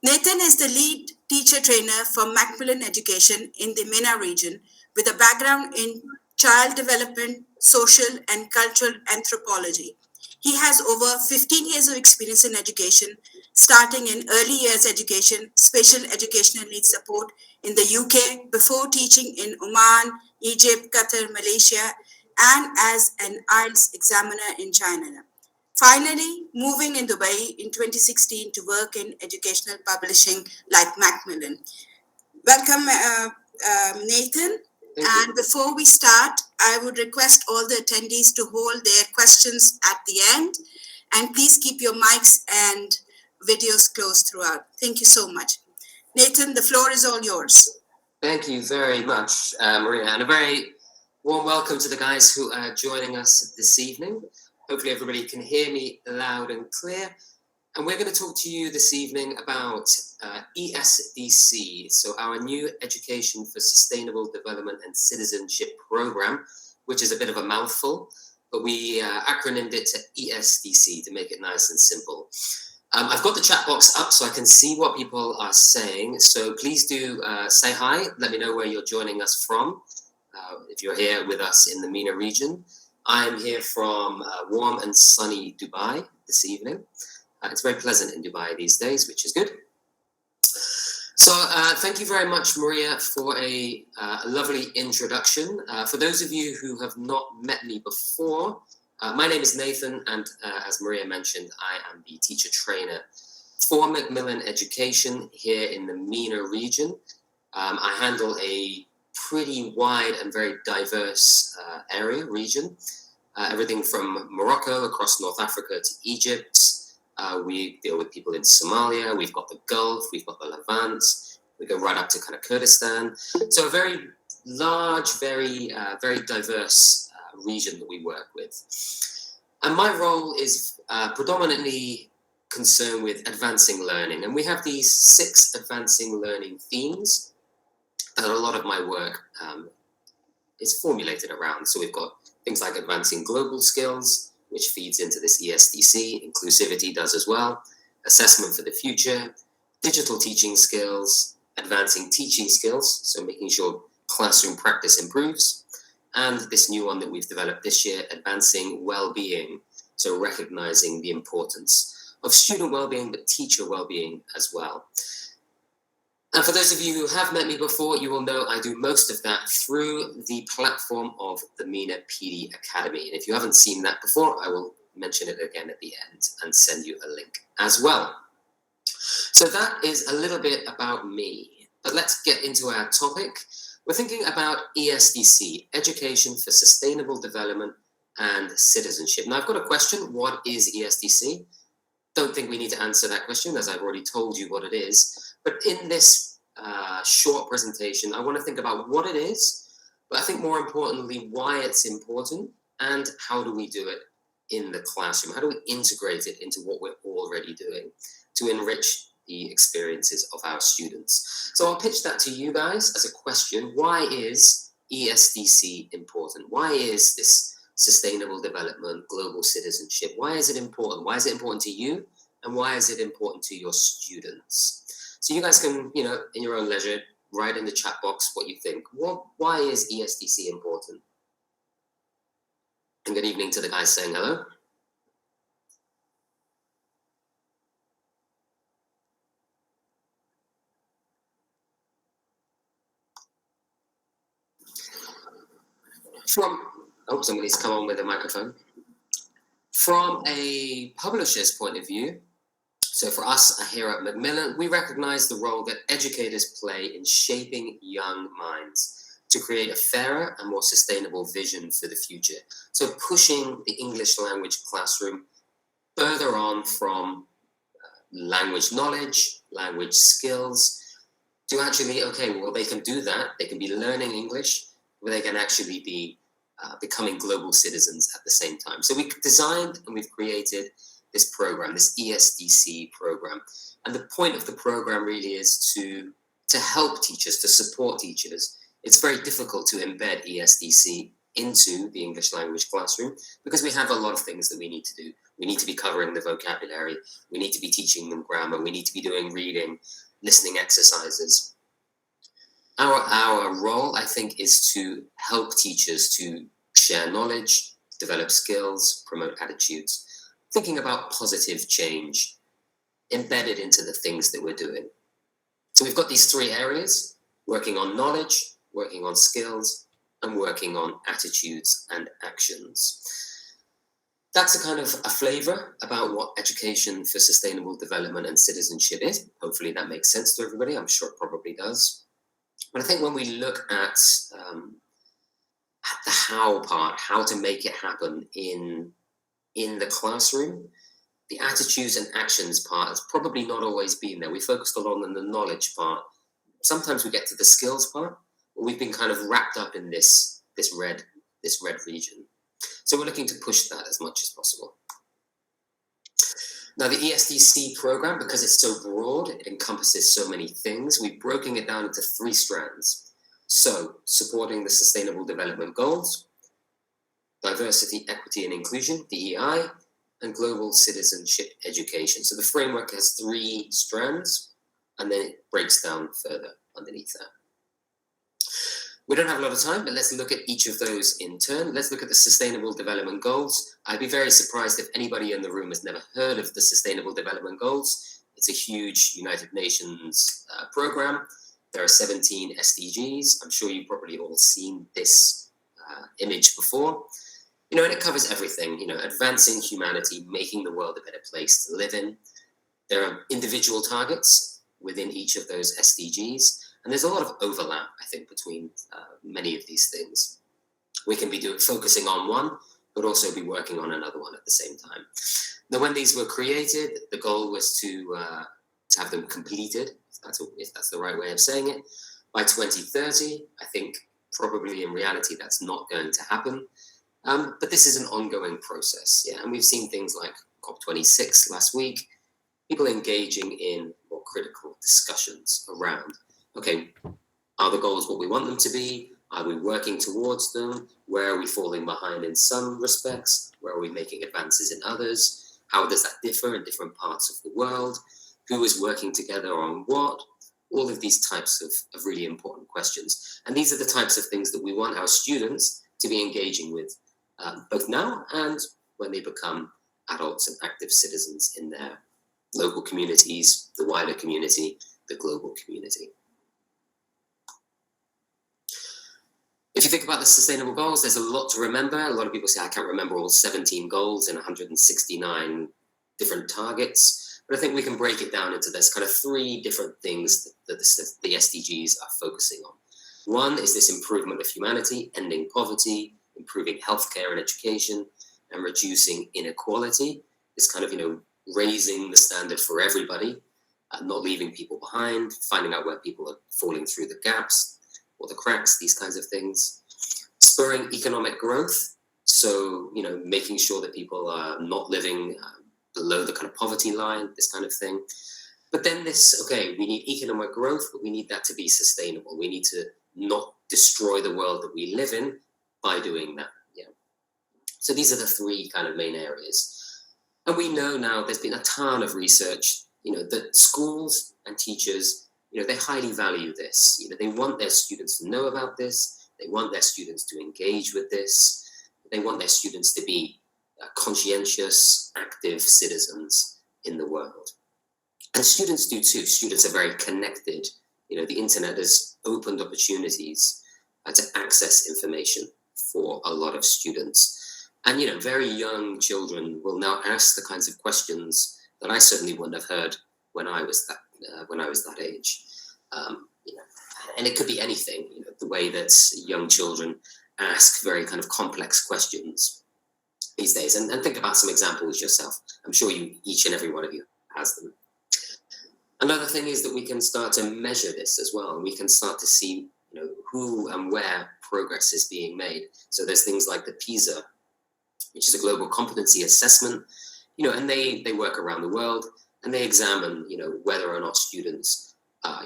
Nathan is the lead teacher trainer for Macmillan Education in the MENA region with a background in child development, social and cultural anthropology. He has over 15 years of experience in education, starting in early years education, special educational needs support in the UK, before teaching in Oman, Egypt, Qatar, Malaysia, and as an IELTS examiner in China. Finally, moving in Dubai in 2016 to work in educational publishing like Macmillan. Welcome, Nathan. And before we start, I would request all the attendees to hold their questions at the end. And please keep your mics and videos closed throughout. Thank you so much. Nathan, the floor is all yours. Thank you very much, Maria, and a very warm welcome to the guys who are joining us this evening. Hopefully everybody can hear me loud and clear. And we're going to talk to you this evening about ESDC, so our new Education for Sustainable Development and Citizenship program, which is a bit of a mouthful, but we acronymed it to ESDC to make it nice and simple. I've got the chat box up so I can see what people are saying. So please do say hi. Let me know where you're joining us from. If you're here with us in the MENA region. I'm here from warm and sunny Dubai this evening. It's very pleasant in Dubai these days, which is good. So thank you very much, Maria, for a lovely introduction. For those of you who have not met me before, my name is Nathan, and as Maria mentioned, I am the teacher trainer for Macmillan Education here in the MENA region. I handle a pretty wide and very diverse region. Everything from Morocco across North Africa to Egypt. We deal with people in Somalia, we've got the Gulf, we've got the Levant, we go right up to kind of Kurdistan. So a very large, very diverse region that we work with. And my role is predominantly concerned with advancing learning. And we have these 6 advancing learning themes that a lot of my work is formulated around. So we've got things like advancing global skills, which feeds into this ESDC, inclusivity does as well, assessment for the future, digital teaching skills, advancing teaching skills, so making sure classroom practice improves, and this new one that we've developed this year, advancing well-being, so recognizing the importance of student well-being, but teacher well-being as well. And for those of you who have met me before, you will know I do most of that through the platform of the MENA PD Academy. And if you haven't seen that before, I will mention it again at the end and send you a link as well. So that is a little bit about me. But let's get into our topic. We're thinking about ESDC, Education for Sustainable Development and Citizenship. Now, I've got a question. What is ESDC? Don't think we need to answer that question, as I've already told you what it is. But in this short presentation, I want to think about what it is, but I think more importantly, why it's important and how do we do it in the classroom? How do we integrate it into what we're already doing to enrich the experiences of our students? So I'll pitch that to you guys as a question. Why is ESDC important? Why is this sustainable development, global citizenship? Why is it important? Why is it important to you? And why is it important to your students? So you guys can, in your own leisure, write in the chat box what you think. Why is ESDC important? And good evening to the guys saying hello. Somebody's come on with a microphone. From a publisher's point of view, so for us here at Macmillan, we recognize the role that educators play in shaping young minds to create a fairer and more sustainable vision for the future. So pushing the English language classroom further on from language knowledge, language skills, to actually, they can do that. They can be learning English, but they can actually be becoming global citizens at the same time. So we designed and we've created this program, this ESDC program. And the point of the program really is to help teachers, to support teachers. It's very difficult to embed ESDC into the English language classroom because we have a lot of things that we need to do. We need to be covering the vocabulary. We need to be teaching them grammar. We need to be doing reading, listening exercises. Our role, I think, is to help teachers to share knowledge, develop skills, promote attitudes, thinking about positive change embedded into the things that we're doing. So we've got these three areas: working on knowledge, working on skills, and working on attitudes and actions. That's a kind of a flavor about what education for sustainable development and citizenship is. Hopefully that makes sense to everybody. I'm sure it probably does. But I think when we look at the how part, how to make it happen in the classroom, the attitudes and actions part has probably not always been there. We focused a lot on the knowledge part. Sometimes we get to the skills part, but we've been kind of wrapped up in this red region. So we're looking to push that as much as possible. Now the ESDC program, because it's so broad, it encompasses so many things, we've broken it down into 3 strands. So supporting the Sustainable Development Goals, diversity, equity and inclusion, DEI, and global citizenship education. So the framework has 3 strands, and then it breaks down further underneath that. We don't have a lot of time, but let's look at each of those in turn. Let's look at the Sustainable Development Goals. I'd be very surprised if anybody in the room has never heard of the Sustainable Development Goals. It's a huge United Nations program. There are 17 SDGs. I'm sure you've probably all seen this image before. And it covers everything, advancing humanity, making the world a better place to live in. There are individual targets within each of those SDGs. And there's a lot of overlap, I think, between many of these things. We can be focusing on one, but also be working on another one at the same time. Now, when these were created, the goal was to have them completed, if that's the right way of saying it, by 2030. I think probably in reality that's not going to happen. But this is an ongoing process, and we've seen things like COP26 last week, people engaging in more critical discussions around, okay, are the goals what we want them to be? Are we working towards them? Where are we falling behind in some respects? Where are we making advances in others? How does that differ in different parts of the world? Who is working together on what? All of these types of really important questions. And these are the types of things that we want our students to be engaging with, both now and when they become adults and active citizens in their local communities, the wider community, the global community. If you think about the sustainable goals, there's a lot to remember. A lot of people say, I can't remember all 17 goals and 169 different targets. But I think we can break it down into this kind of 3 different things that the SDGs are focusing on. One is this improvement of humanity, ending poverty, improving healthcare and education, and reducing inequality. This kind of, raising the standard for everybody, not leaving people behind, finding out where people are falling through the gaps or the cracks, these kinds of things. Spurring economic growth, so, making sure that people are not living below the kind of poverty line, this kind of thing. But then we need economic growth, but we need that to be sustainable. We need to not destroy the world that we live in by doing that. So these are the 3 kind of main areas. And we know now there's been a ton of research, that schools and teachers, they highly value this. They want their students to know about this. They want their students to engage with this. They want their students to be conscientious, active citizens in the world. And students do too. Students are very connected. The internet has opened opportunities to access information for a lot of students. And, very young children will now ask the kinds of questions that I certainly wouldn't have heard when I was that age. And it could be anything, the way that young children ask very kind of complex questions these days. And think about some examples yourself. I'm sure each and every one of you has them. Another thing is that we can start to measure this as well. And we can start to see, who and where progress is being made. So there's things like the PISA, which is a global competency assessment, and they work around the world, and they examine, whether or not students are,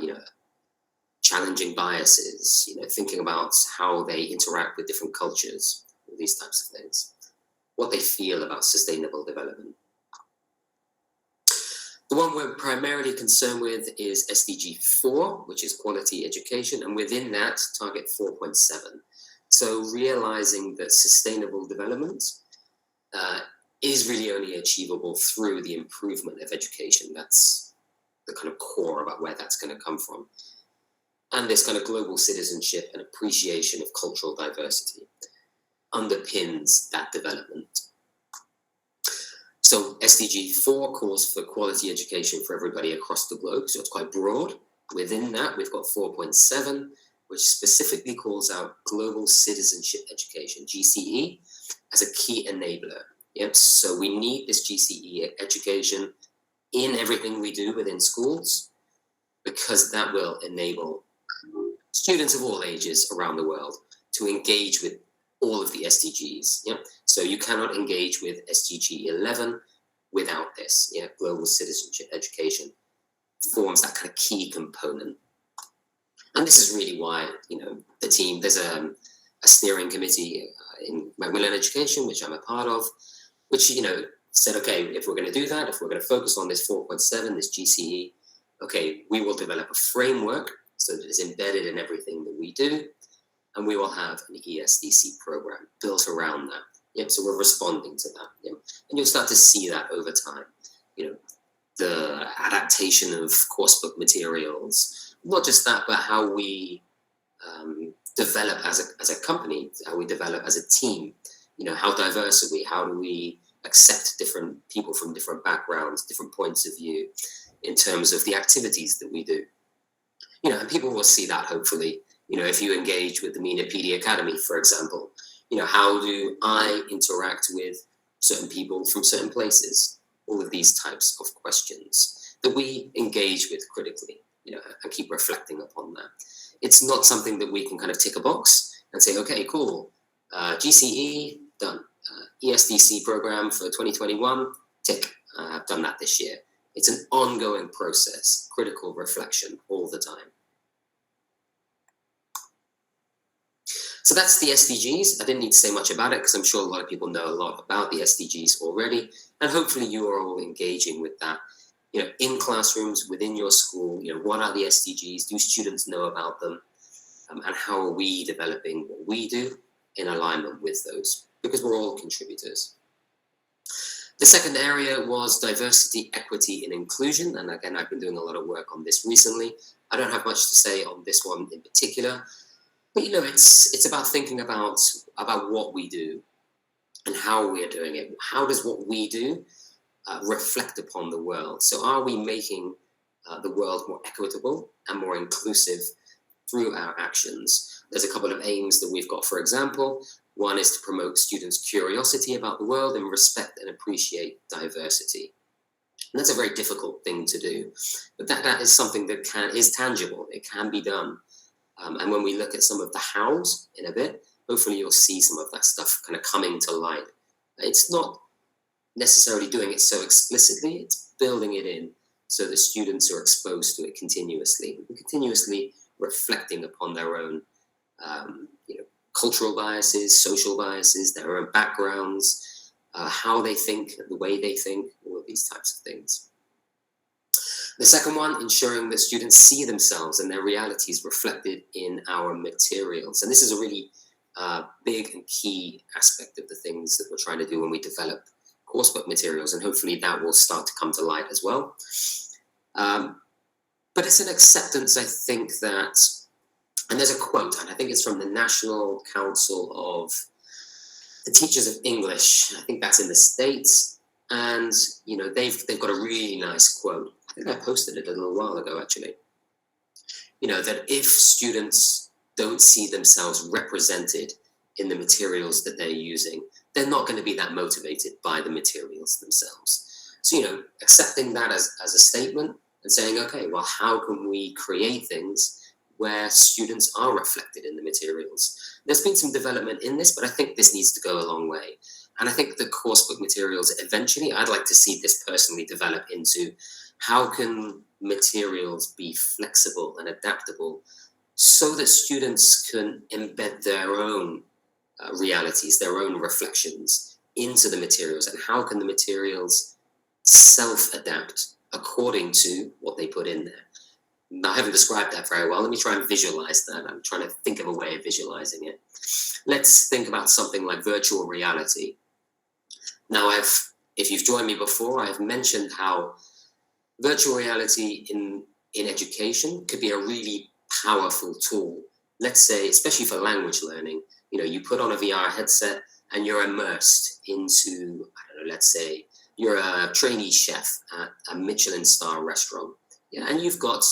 challenging biases, thinking about how they interact with different cultures, all these types of things. what they feel about sustainable development. The one we're primarily concerned with is SDG 4, which is quality education, and within that, target 4.7. So realizing that sustainable development is really only achievable through the improvement of education. That's the kind of core about where that's going to come from. And this kind of global citizenship and appreciation of cultural diversity underpins that development. So SDG 4 calls for quality education for everybody across the globe, so it's quite broad. Within that, we've got 4.7, which specifically calls out global citizenship education, GCE, as a key enabler. Yep. So we need this GCE education in everything we do within schools, because that will enable students of all ages around the world to engage with all of the SDGs. Yeah? So you cannot engage with SDG 11 without this. Yeah? Global citizenship education forms that kind of key component. And this is really why, the team, there's a steering committee in Macmillan Education, which I'm a part of, which, said, okay, if we're going to do that, if we're going to focus on this 4.7, this GCE, okay, we will develop a framework so that it's embedded in everything that we do, and we will have an ESDC program built around that. Yep, so we're responding to that. Yep. And you'll start to see that over time. The adaptation of coursebook materials, not just that, but how we develop as a company, how we develop as a team. How diverse are we? How do we accept different people from different backgrounds, different points of view in terms of the activities that we do? And people will see that, hopefully. If you engage with the MENA PD Academy, for example, how do I interact with certain people from certain places? All of these types of questions that we engage with critically, and keep reflecting upon that. It's not something that we can kind of tick a box and say, okay, cool, GCE, done. ESDC program for 2021, tick, I've done that this year. It's an ongoing process, critical reflection all the time. So that's the SDGs. I didn't need to say much about it because I'm sure a lot of people know a lot about the SDGs already. And hopefully you are all engaging with that, in classrooms, within your school. What are the SDGs? Do students know about them? And how are we developing what we do in alignment with those? Because we're all contributors. The second area was diversity, equity, and inclusion. And again, I've been doing a lot of work on this recently. I don't have much to say on this one in particular. But it's about thinking about what we do and how we're doing it. How does what we do reflect upon the world? So are we making the world more equitable and more inclusive through our actions? There's a couple of aims that we've got, for example. One is to promote students' curiosity about the world and respect and appreciate diversity. And that's a very difficult thing to do. But that is something that is tangible. It can be done. And when we look at some of the hows in a bit, hopefully you'll see some of that stuff kind of coming to light. It's not necessarily doing it so explicitly, it's building it in so the students are exposed to it continuously, and continuously reflecting upon their own cultural biases, social biases, their own backgrounds, how they think, the way they think, all of these types of things. The second one, ensuring that students see themselves and their realities reflected in our materials. And this is a really big and key aspect of the things that we're trying to do when we develop coursebook materials, and hopefully that will start to come to light as well. But it's an acceptance, I think, that, and there's a quote, and I think it's from the National Council of the Teachers of English, I think that's in the States, and they've got a really nice quote. I think I posted it a little while ago, actually. That if students don't see themselves represented in the materials that they're using, they're not going to be that motivated by the materials themselves. So, accepting that as a statement and saying, okay, well, how can we create things where students are reflected in the materials? There's been some development in this, but I think this needs to go a long way. And I think the coursebook materials, eventually, I'd like to see this personally develop into how can materials be flexible and adaptable so that students can embed their own realities, their own reflections into the materials, and how can the materials self-adapt according to what they put in there. Now, I haven't described that very well. Let me try and visualize that. I'm trying to think of a way of visualizing it. Let's think about something like virtual reality. Now, if you've joined me before, I've mentioned how virtual reality in education could be a really powerful tool. Let's say, especially for language learning, you put on a VR headset and you're immersed into, I don't know, let's say you're a trainee chef at a Michelin star restaurant. Yeah, and you've got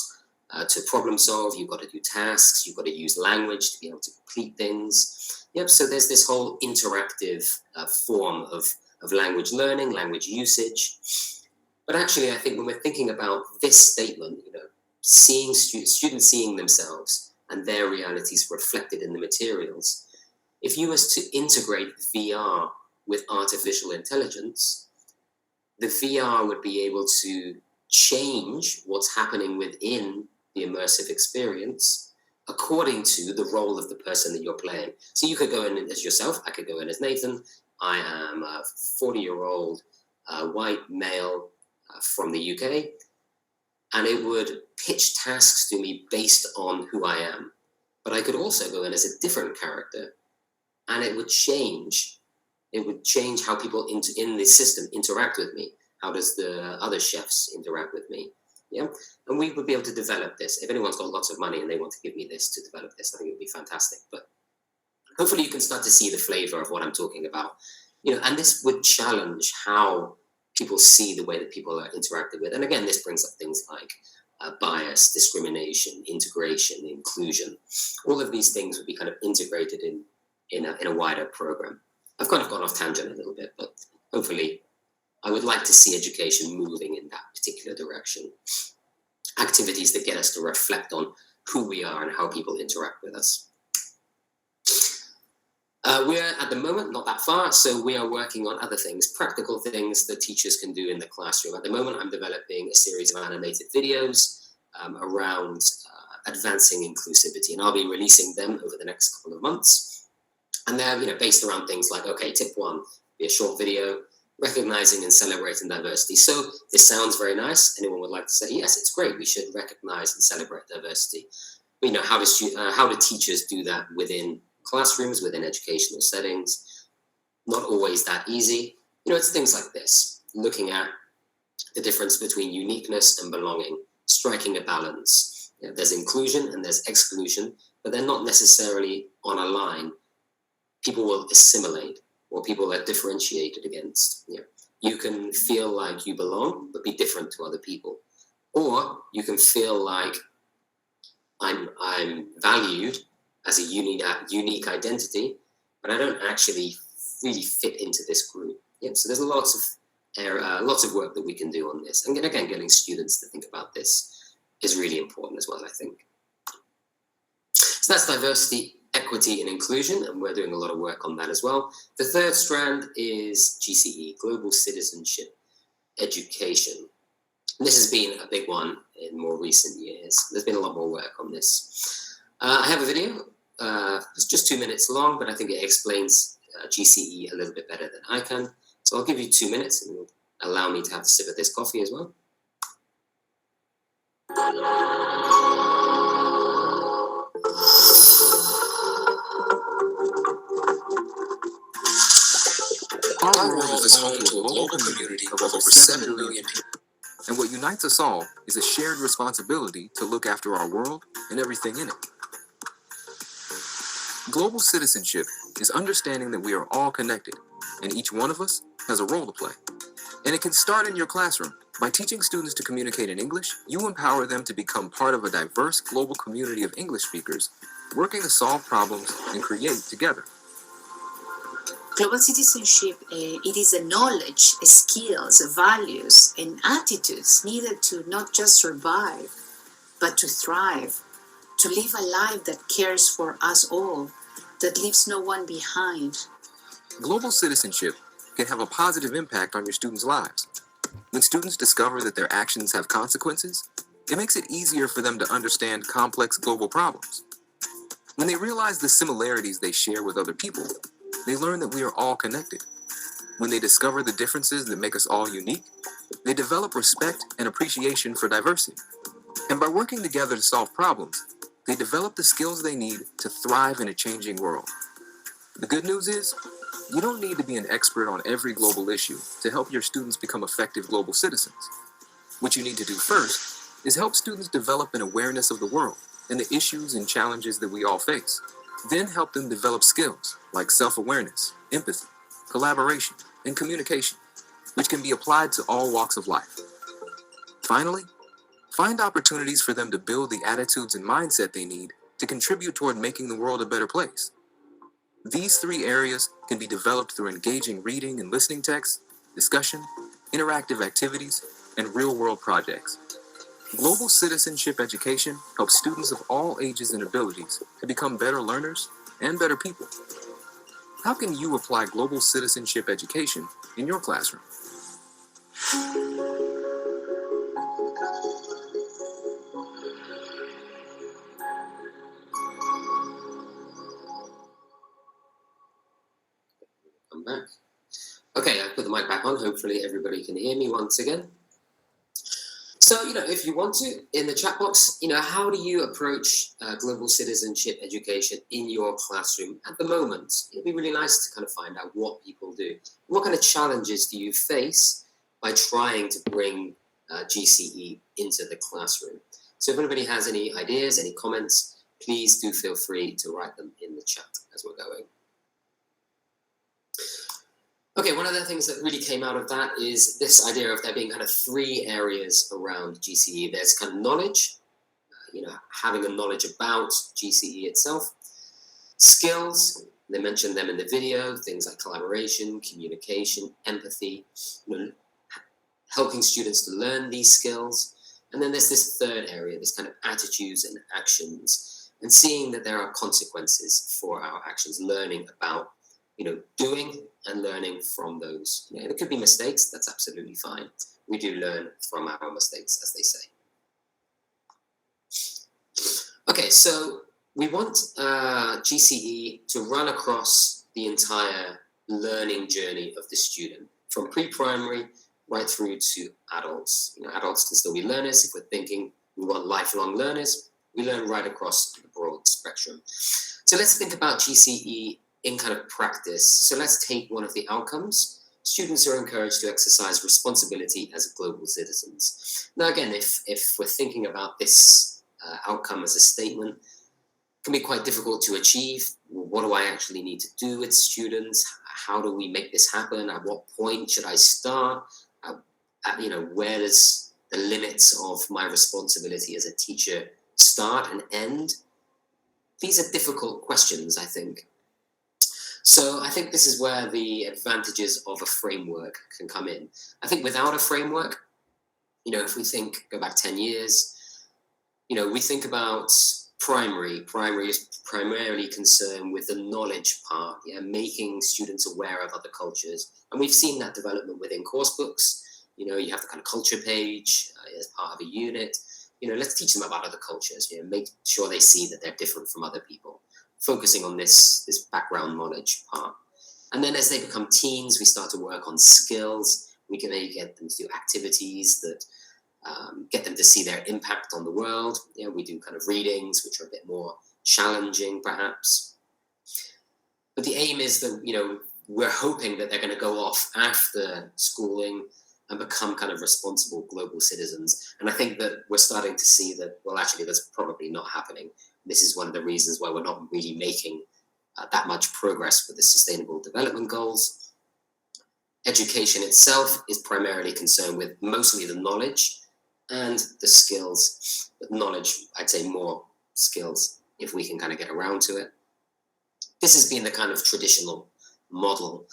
to problem solve, you've got to do tasks, you've got to use language to be able to complete things. Yep, so there's this whole interactive form of language learning, language usage. But actually, I think when we're thinking about this statement, seeing students seeing themselves and their realities reflected in the materials, if you was to integrate VR with artificial intelligence, the VR would be able to change what's happening within the immersive experience according to the role of the person that you're playing. So you could go in as yourself, I could go in as Nathan. I am a 40-year-old white male from the UK, and it would pitch tasks to me based on who I am. But I could also go in as a different character, and it would change. It would change how people in the system interact with me. How does the other chefs interact with me? Yeah, and we would be able to develop this. If anyone's got lots of money and they want to give me this to develop this, I think it would be fantastic. But hopefully you can start to see the flavor of what I'm talking about. And this would challenge how people see the way that people are interacted with. And again, this brings up things like bias, discrimination, integration, inclusion. All of these things would be kind of integrated in a wider program. I've kind of gone off tangent a little bit, but hopefully I would like to see education moving in that particular direction. Activities that get us to reflect on who we are and how people interact with us. We're at the moment not that far, so we are working on other things, practical things that teachers can do in the classroom. At the moment, I'm developing a series of animated videos around advancing inclusivity, and I'll be releasing them over the next couple of months. And they're based around things like, okay, tip 1, be a short video, recognizing and celebrating diversity. So this sounds very nice. Anyone would like to say, yes, it's great. We should recognize and celebrate diversity. But, how do teachers do that within classrooms, within educational settings? Not always that easy. It's things like this, looking at the difference between uniqueness and belonging, striking a balance. There's inclusion and there's exclusion, but they're not necessarily on a line. People will assimilate, or people are differentiated against. You can feel like you belong, but be different to other people. Or you can feel like I'm valued as a unique identity, but I don't actually really fit into this group. So there's lots of work that we can do on this. And again, getting students to think about this is really important as well, I think. So that's diversity, equity, and inclusion, and we're doing a lot of work on that as well. The third strand is GCE, Global Citizenship Education. And this has been a big one in more recent years. There's been a lot more work on this. I have a video. It's just 2 minutes long, but I think it explains GCE a little bit better than I can. So I'll give you 2 minutes, and it'll allow me to have a sip of this coffee as well. Our world is home to a global community of over 7 billion people. And what unites us all is a shared responsibility to look after our world and everything in it. Global citizenship is understanding that we are all connected, and each one of us has a role to play. And it can start in your classroom. By teaching students to communicate in English, you empower them to become part of a diverse global community of English speakers, working to solve problems and create together. Global citizenship, it is a knowledge, skills, values, and attitudes needed to not just survive, but to thrive, to live a life that cares for us all, that leaves no one behind. Global citizenship can have a positive impact on your students' lives. When students discover that their actions have consequences, it makes it easier for them to understand complex global problems. When they realize the similarities they share with other people, they learn that we are all connected. When they discover the differences that make us all unique, they develop respect and appreciation for diversity. And by working together to solve problems, they develop the skills they need to thrive in a changing world. The good news is, you don't need to be an expert on every global issue to help your students become effective global citizens. What you need to do first is help students develop an awareness of the world and the issues and challenges that we all face. Then help them develop skills like self-awareness, empathy, collaboration, and communication, which can be applied to all walks of life. Finally, find opportunities for them to build the attitudes and mindset they need to contribute toward making the world a better place. These three areas can be developed through engaging reading and listening texts, discussion, interactive activities, and real-world projects. Global citizenship education helps students of all ages and abilities to become better learners and better people. How can you apply global citizenship education in your classroom? I'm back. Okay, I put the mic back on. Hopefully everybody can hear me once again. So, if you want to, in the chat box, how do you approach global citizenship education in your classroom at the moment? It'd be really nice to kind of find out what people do. What kind of challenges do you face by trying to bring GCE into the classroom? So if anybody has any ideas, any comments, please do feel free to write them in the chat as we're going. Okay, one of the things that really came out of that is this idea of there being kind of three areas around GCE. There's kind of knowledge, having a knowledge about GCE itself. Skills, they mentioned them in the video, things like collaboration, communication, empathy, helping students to learn these skills. And then there's this third area, this kind of attitudes and actions, and seeing that there are consequences for our actions, learning about doing and learning from those. There could be mistakes, that's absolutely fine. We do learn from our mistakes, as they say. Okay, so we want GCE to run across the entire learning journey of the student, from pre-primary right through to adults. Adults can still be learners. If we're thinking we want lifelong learners, we learn right across the broad spectrum. So let's think about GCE in kind of practice. So let's take one of the outcomes. Students are encouraged to exercise responsibility as global citizens. Now again, if we're thinking about this outcome as a statement, it can be quite difficult to achieve. What do I actually need to do with students? How do we make this happen? At what point should I start? Where does the limits of my responsibility as a teacher start and end? These are difficult questions, I think. So I think this is where the advantages of a framework can come in. I think without a framework, if we go back 10 years, we think about primary. Primary is primarily concerned with the knowledge part, making students aware of other cultures. And we've seen that development within course books. You have the kind of culture page as part of a unit. Let's teach them about other cultures, make sure they see that they're different from other people, focusing on this background knowledge part. And then as they become teens, we start to work on skills. We can maybe get them to do activities that get them to see their impact on the world. We do kind of readings, which are a bit more challenging, perhaps. But the aim is that, we're hoping that they're going to go off after schooling and become kind of responsible global citizens. And I think that we're starting to see that, well, actually, that's probably not happening. This is one of the reasons why we're not really making that much progress with the Sustainable Development Goals. Education itself is primarily concerned with mostly the knowledge and the skills. But knowledge, I'd say more skills, if we can kind of get around to it. This has been the kind of traditional model.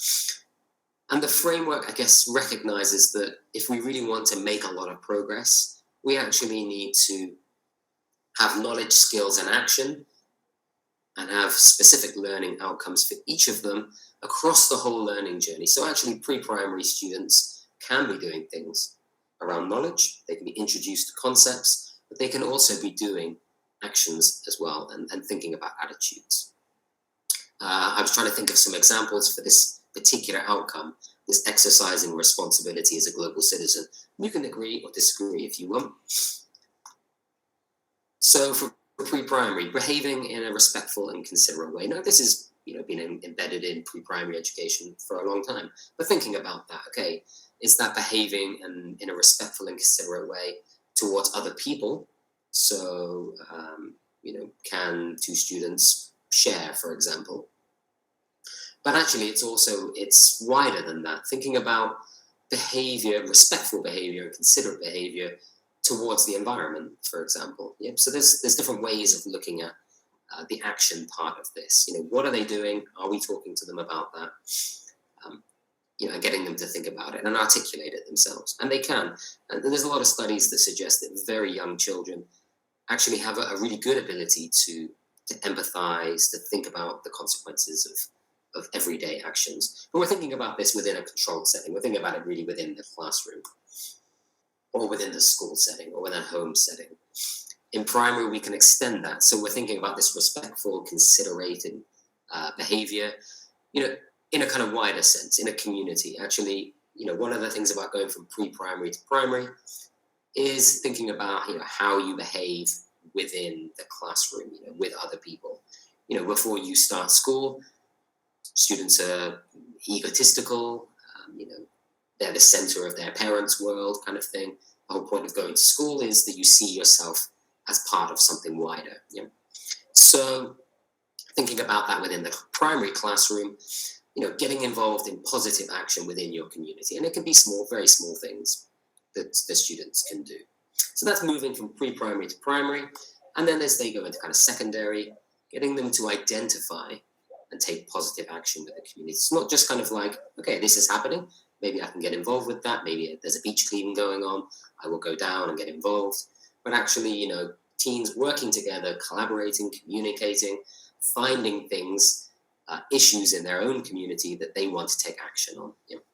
And the framework, I guess, recognizes that if we really want to make a lot of progress, we actually need to have knowledge, skills, and action, and have specific learning outcomes for each of them across the whole learning journey. So actually, pre-primary students can be doing things around knowledge. They can be introduced to concepts, but they can also be doing actions as well and thinking about attitudes. I was trying to think of some examples for this particular outcome. this exercising responsibility as a global citizen. You can agree or disagree if you want. So for pre-primary, behaving in a respectful and considerate way. Now, this is been embedded in pre-primary education for a long time. But thinking about that, okay, is that behaving in a respectful and considerate way towards other people? So, can two students share, for example? But actually, it's wider than that. Thinking about behavior, respectful behavior, and considerate behavior towards the environment, for example. Yep. So there's different ways of looking at the action part of this. What are they doing? Are we talking to them about that? And getting them to think about it and articulate it themselves. And they can. And there's a lot of studies that suggest that very young children actually have a really good ability to empathize, to think about the consequences of everyday actions. But we're thinking about this within a controlled setting. We're thinking about it really within the classroom, or within the school setting, or within a home setting. In primary, we can extend that. So we're thinking about this respectful, considerate behavior, in a kind of wider sense, in a community. Actually, one of the things about going from pre-primary to primary is thinking about, how you behave within the classroom, with other people. Before you start school, students are egotistical, they're the center of their parents' world kind of thing. The whole point of going to school is that you see yourself as part of something wider. So thinking about that within the primary classroom, getting involved in positive action within your community. And it can be small, very small things that the students can do. So that's moving from pre-primary to primary. And then as they go into kind of secondary, getting them to identify and take positive action with the community. It's not just kind of like, okay, this is happening. Maybe I can get involved with that. Maybe there's a beach cleaning going on. I will go down and get involved. But actually, teens working together, collaborating, communicating, finding things, issues in their own community that they want to take action on.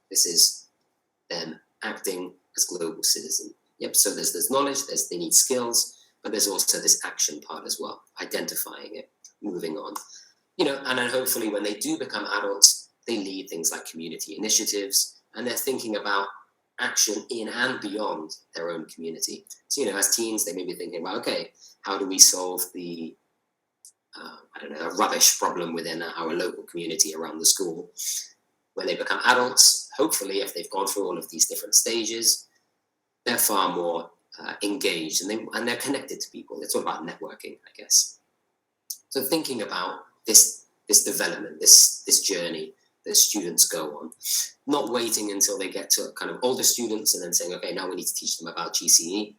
This is them acting as global citizen. So there's knowledge, they need skills, but there's also this action part as well, identifying it, moving on. And then hopefully when they do become adults, they lead things like community initiatives, and they're thinking about action in and beyond their own community. So, as teens, they may be thinking about, okay, how do we solve the, a rubbish problem within our local community around the school? When they become adults, hopefully, if they've gone through all of these different stages, they're far more engaged and they're connected to people. It's all about networking, I guess. So thinking about this development, this journey that students go on, not waiting until they get to kind of older students and then saying, okay, now we need to teach them about GCE,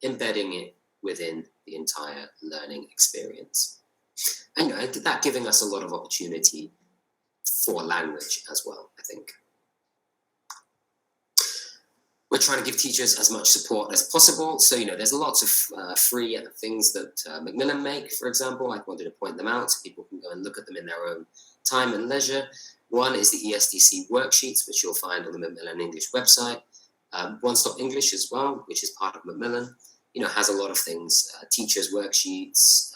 embedding it within the entire learning experience. And that giving us a lot of opportunity for language as well, I think. We're trying to give teachers as much support as possible. So, there's lots of free things that Macmillan make, for example. I wanted to point them out so people can go and look at them in their own time and leisure. One is the ESDC worksheets, which you'll find on the Macmillan English website. One Stop English as well, which is part of Macmillan, has a lot of things, teachers' worksheets,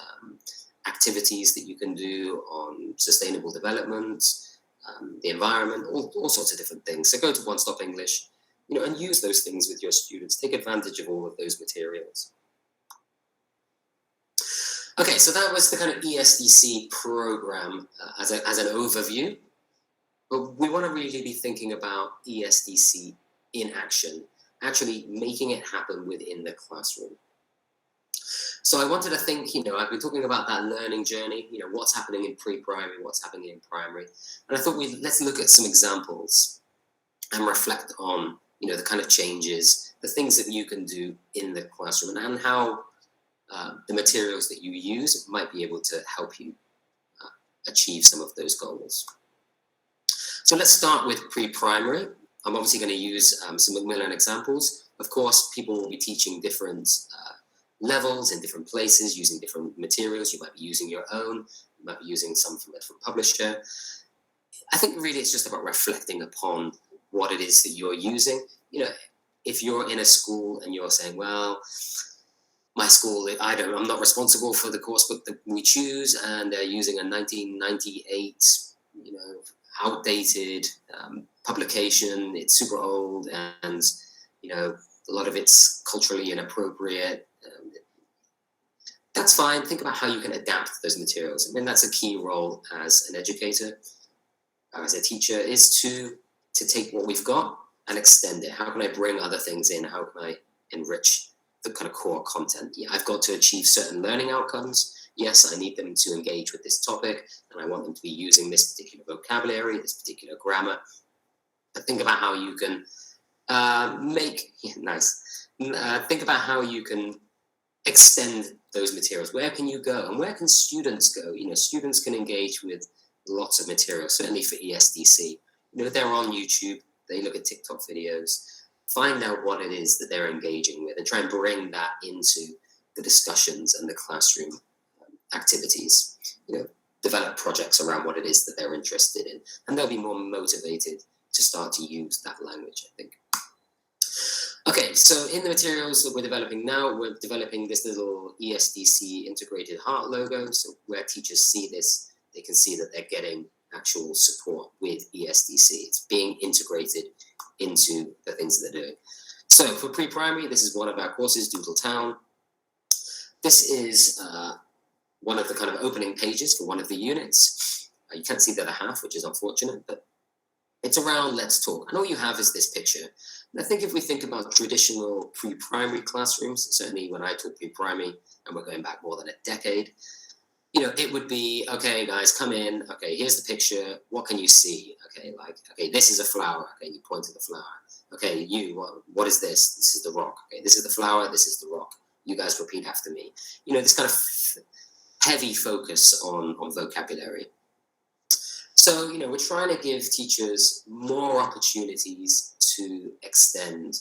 activities that you can do on sustainable development, the environment, all sorts of different things. So go to One Stop English, and use those things with your students. Take advantage of all of those materials. Okay, so that was the kind of ESDC program as an overview. But we want to really be thinking about ESDC in action, actually making it happen within the classroom. So I wanted to think, I've been talking about that learning journey, what's happening in pre-primary, what's happening in primary. And I thought let's look at some examples and reflect on, the kind of changes, the things that you can do in the classroom and how the materials that you use might be able to help you achieve some of those goals. So let's start with pre-primary. I'm obviously going to use some Macmillan examples. Of course, people will be teaching different levels in different places, using different materials. You might be using your own, you might be using some from a different publisher. I think really it's just about reflecting upon what it is that you're using. If you're in a school and you're saying, well, my school, I'm not responsible for the coursebook that we choose, and they're using a 1998, outdated publication, it's super old, and a lot of it's culturally inappropriate. That's fine. Think about how you can adapt those materials. I mean, that's a key role as an educator, as a teacher, is to take what we've got and extend it. How can I bring other things in? How can I enrich the kind of core content? Yeah, I've got to achieve certain learning outcomes. Yes, I need them to engage with this topic, and I want them to be using this particular vocabulary, this particular grammar. But think about how you can think about how you can extend those materials. Where can you go, and where can students go? Students can engage with lots of material, certainly for ESDC. They're on YouTube, they look at TikTok videos, find out what it is that they're engaging with and try and bring that into the discussions and the classroom activities. Develop projects around what it is that they're interested in, and they'll be more motivated to start to use that language, I think. Okay, so in the materials that we're developing now, we're developing this little ESDC integrated heart logo. So where teachers see this, they can see that they're getting actual support with ESDC. It's being integrated into the things that they're doing. So for pre-primary, this is one of our courses, Doodle Town. This is one of the kind of opening pages for one of the units. You can't see the other half, which is unfortunate, but it's around let's talk. And all you have is this picture. And I think if we think about traditional pre-primary classrooms, certainly when I taught pre-primary, and we're going back more than a decade, it would be, okay, guys, come in. Okay, here's the picture. What can you see? Okay, this is a flower. Okay, you point to the flower. Okay, what is this? This is the rock. Okay, this is the flower. This is the rock. You guys repeat after me. This kind of heavy focus on vocabulary. So, we're trying to give teachers more opportunities to extend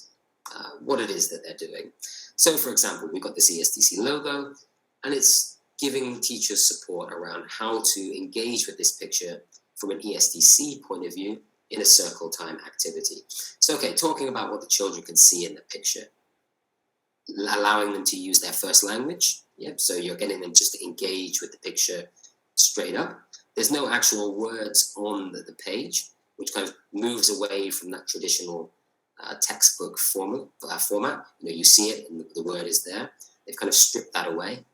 what it is that they're doing. So, for example, we've got this ESDC logo, and it's giving teachers support around how to engage with this picture from an ESDC point of view in a circle time activity. So, okay, talking about what the children can see in the picture, allowing them to use their first language. Yep, so you're getting them just to engage with the picture straight up. There's no actual words on the page, which kind of moves away from that traditional textbook format. You see it and the word is there. They've kind of stripped that away.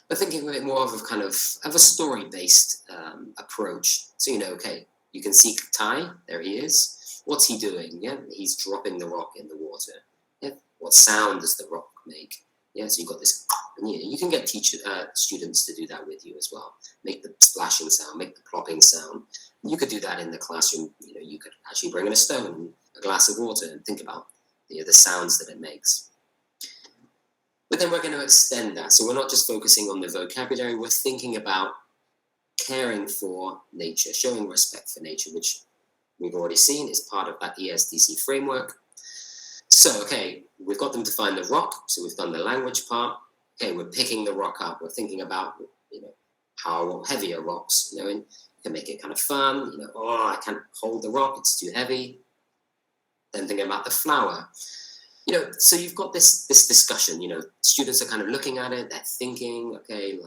But thinking of it more of a story-based approach. So, okay, you can see Ty, there he is. What's he doing? Yeah, he's dropping the rock in the water. Yeah, what sound does the rock make? Yeah, so you've got this, and you can get students to do that with you as well. Make the splashing sound, make the plopping sound. You could do that in the classroom. You could actually bring in a stone, a glass of water, and think about the sounds that it makes. But then we're going to extend that. So we're not just focusing on the vocabulary, we're thinking about caring for nature, showing respect for nature, which we've already seen is part of that ESDC framework. So, okay, we've got them to find the rock, so we've done the language part. Okay, we're picking the rock up. We're thinking about, how heavy are rocks, and you can make it kind of fun. I can't hold the rock, it's too heavy. Then thinking about the flower. So you've got this discussion, students are kind of looking at it, they're thinking, okay,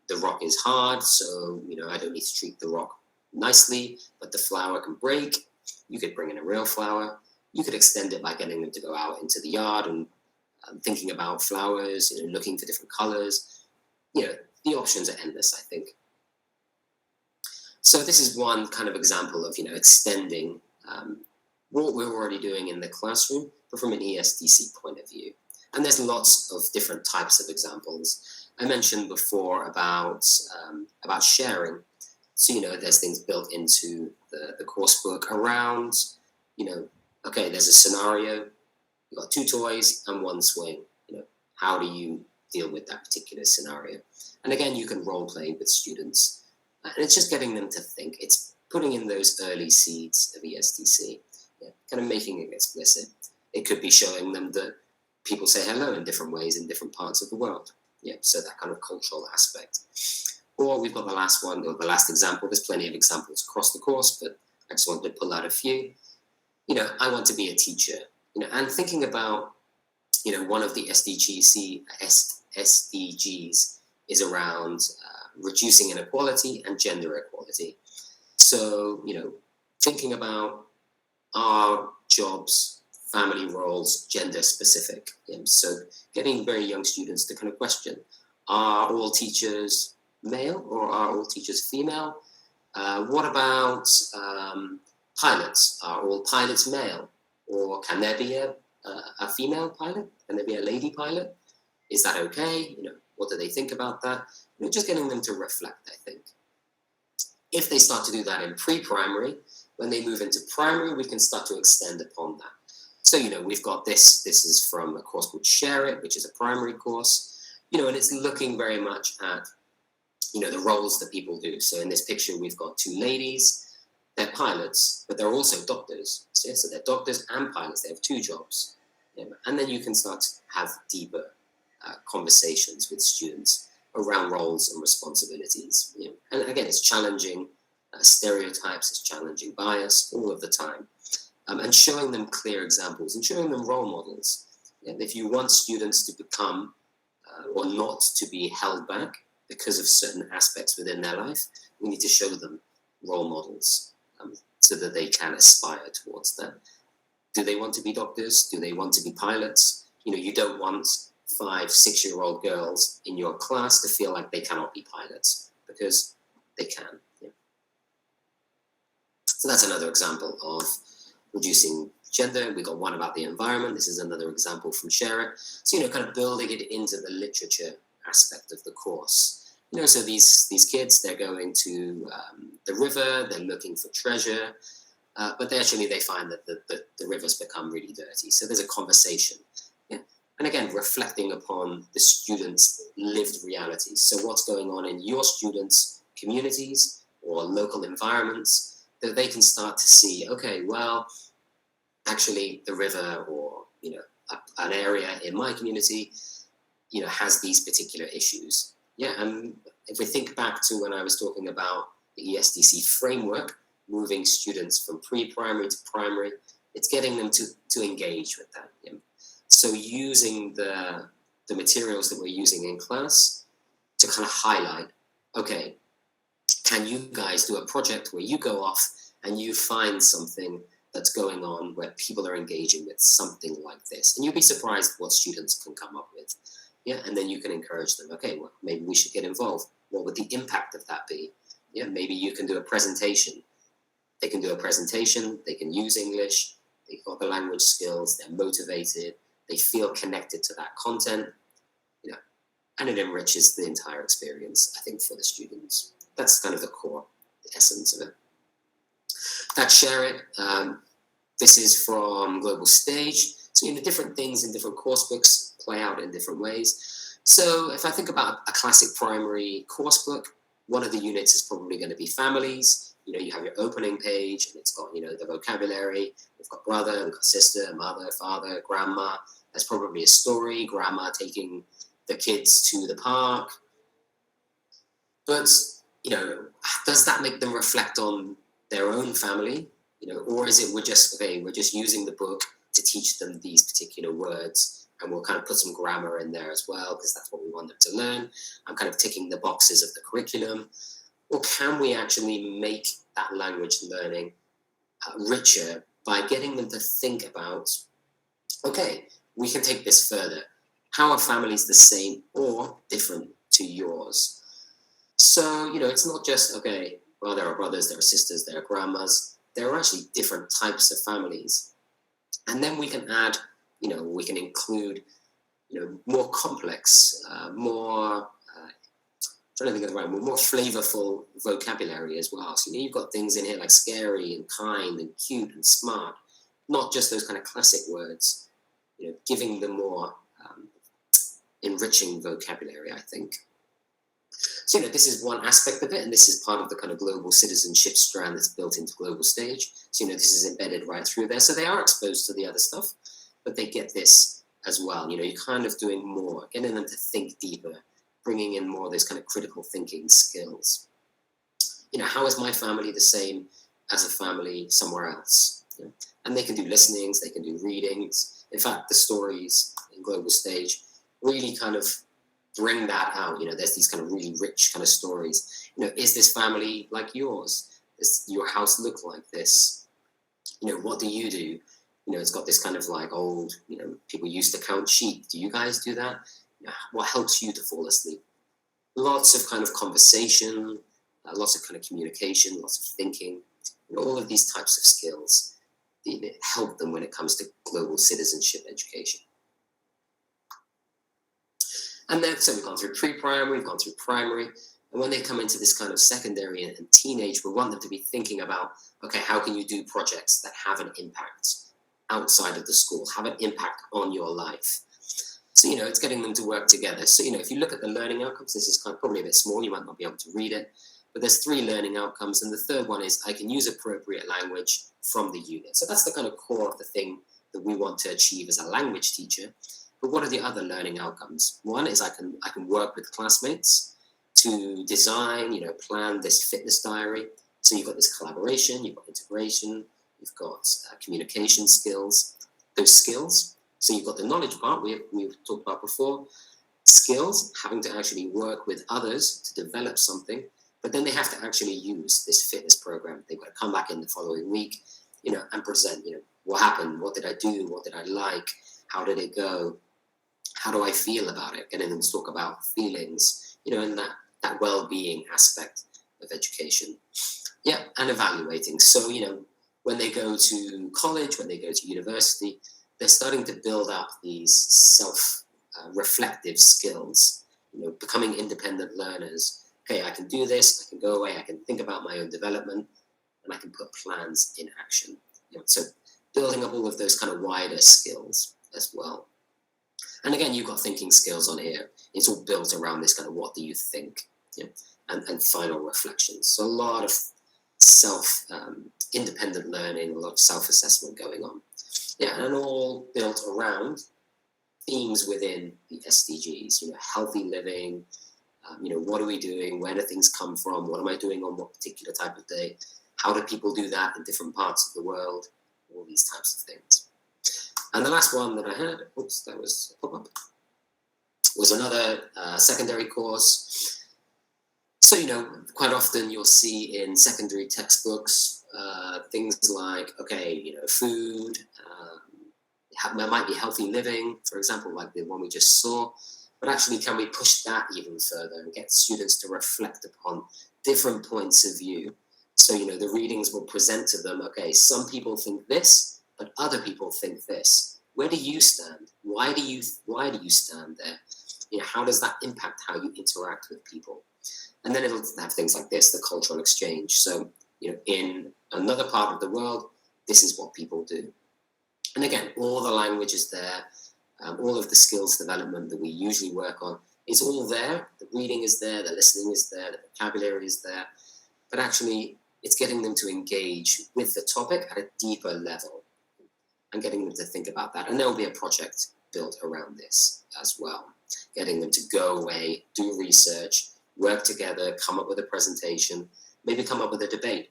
the rock is hard, so, I don't need to treat the rock nicely, but the flower can break. You could bring in a real flower. You could extend it by getting them to go out into the yard and thinking about flowers, looking for different colors. The options are endless, I think. So this is one kind of example of, extending what we're already doing in the classroom, but from an ESDC point of view. And there's lots of different types of examples. I mentioned before about sharing. So, there's things built into the course book around, okay, there's a scenario, you've got 2 toys and 1 swing. How do you deal with that particular scenario? And again, you can role play with students. And it's just getting them to think. It's putting in those early seeds of ESDC, kind of making it explicit. It could be showing them that people say hello in different ways in different parts of the world. So that kind of cultural aspect. Or we've got the last one, or the last example. There's plenty of examples across the course, but I just wanted to pull out a few. I want to be a teacher, and thinking about, one of the SDGs is around reducing inequality and gender equality. So, thinking about, are jobs, family roles, gender specific? So getting very young students to kind of question, are all teachers male or are all teachers female? What about pilots? Are all pilots male? Or can there be a female pilot? Can there be a lady pilot? Is that okay? What do they think about that? Just getting them to reflect, I think. If they start to do that in pre-primary, when they move into primary, we can start to extend upon that. So, we've got this is from a course called Share It, which is a primary course, and it's looking very much at, the roles that people do. So in this picture, we've got two ladies, they're pilots, but they're also doctors. So they're doctors and pilots, they have two jobs. And then you can start to have deeper conversations with students around roles and responsibilities. And again, it's challenging stereotypes, it's challenging bias all of the time. And showing them clear examples and showing them role models. If you want students to become or not to be held back because of certain aspects within their life, we need to show them role models so that they can aspire towards that. Do they want to be doctors? Do they want to be pilots? You don't want 5, 6-year-old girls in your class to feel like they cannot be pilots, because they can. So that's another example of reducing gender. We got one about the environment. This is another example from Share It. So, kind of building it into the literature aspect of the course. So these kids, they're going to the river, they're looking for treasure, but they find that the river's become really dirty. So there's a conversation. And again, reflecting upon the students' lived realities. So what's going on in your students' communities or local environments, that they can start to see, okay, well, actually the river or, an area in my community, has these particular issues. And if we think back to when I was talking about the ESDC framework, moving students from pre-primary to primary, it's getting them to engage with that. So using the materials that we're using in class to kind of highlight, okay, can you guys do a project where you go off and you find something that's going on where people are engaging with something like this? And you'll be surprised what students can come up with. And then you can encourage them, okay, well, maybe we should get involved. What would the impact of that be? Maybe you can do a presentation. They can do a presentation, they can use English, they've got the language skills, they're motivated, they feel connected to that content, and it enriches the entire experience, I think, for the students. That's kind of the core, the essence of it. That's Share It. This is from Global Stage. So, different things in different course books play out in different ways. So if I think about a classic primary course book, one of the units is probably going to be families. You have your opening page and it's got, the vocabulary. We've got brother, we've got sister, mother, father, grandma. There's probably a story, grandma taking the kids to the park. But, does that make them reflect on their own family? Or is it we're just using the book to teach them these particular words, and we'll kind of put some grammar in there as well because that's what we want them to learn. I'm kind of ticking the boxes of the curriculum. Or can we actually make that language learning richer by getting them to think about, okay, we can take this further. How are families the same or different to yours? So, it's not just, okay, well, there are brothers, there are sisters, there are grandmas. There are actually different types of families. And then we can add, we can include, more complex, more, trying to think of the right word, more flavorful vocabulary as well. So, you've got things in here like scary and kind and cute and smart, not just those kind of classic words, giving them more enriching vocabulary, I think. So, this is one aspect of it, and this is part of the kind of global citizenship strand that's built into Global Stage. So, this is embedded right through there. So they are exposed to the other stuff, but they get this as well. You're kind of doing more, getting them to think deeper, bringing in more of those kind of critical thinking skills. How is my family the same as a family somewhere else? And they can do listenings, they can do readings. In fact, the stories in Global Stage really kind of bring that out. There's these kind of really rich kind of stories. Is this family like yours? Does your house look like this? What do you do? It's got this kind of like old, people used to count sheep. Do you guys do that? What helps you to fall asleep? Lots of kind of conversation, lots of kind of communication, lots of thinking, all of these types of skills help them when it comes to global citizenship education. And then, so we've gone through pre-primary, we've gone through primary, and when they come into this kind of secondary and teenage, we want them to be thinking about, okay, how can you do projects that have an impact outside of the school, have an impact on your life? So, it's getting them to work together. So, if you look at the learning outcomes, this is kind of probably a bit small, you might not be able to read it, but there's 3 learning outcomes, and the third one is I can use appropriate language from the unit. So that's the kind of core of the thing that we want to achieve as a language teacher. But what are the other learning outcomes? One is I can work with classmates to design, plan this fitness diary. So you've got this collaboration, you've got integration, you've got communication skills, those skills. So you've got the knowledge part we've talked about before, skills, having to actually work with others to develop something, but then they have to actually use this fitness program. They've got to come back in the following week, and present, what happened, what did I do, what did I like, how did it go, how do I feel about it, getting them to talk about feelings, and that well-being aspect of education. Yeah, and evaluating. So, when they go to college, when they go to university, they're starting to build up these self-reflective skills, becoming independent learners. Okay, I can do this, I can go away, I can think about my own development, and I can put plans in action. So building up all of those kind of wider skills as well. And again, you've got thinking skills on here. It's all built around this kind of what do you think, and final reflections. So a lot of independent learning, a lot of self-assessment going on. Yeah, and all built around themes within the SDGs, healthy living, what are we doing? Where do things come from? What am I doing on what particular type of day? How do people do that in different parts of the world? All these types of things. And the last one that I had, oops, that was a pop-up, was another secondary course. So, quite often you'll see in secondary textbooks things like, okay, food, there might be healthy living, for example, like the one we just saw, but actually can we push that even further and get students to reflect upon different points of view? So, the readings will present to them, okay, some people think this, but other people think this. Where do you stand? Why do you stand there? How does that impact how you interact with people? And then it'll have things like this, the cultural exchange. So, in another part of the world, this is what people do. And again, all the language is there, all of the skills development that we usually work on is all there. The reading is there, the listening is there, the vocabulary is there, but actually it's getting them to engage with the topic at a deeper level and getting them to think about that. And there will be a project built around this as well, getting them to go away, do research, work together, come up with a presentation, maybe come up with a debate.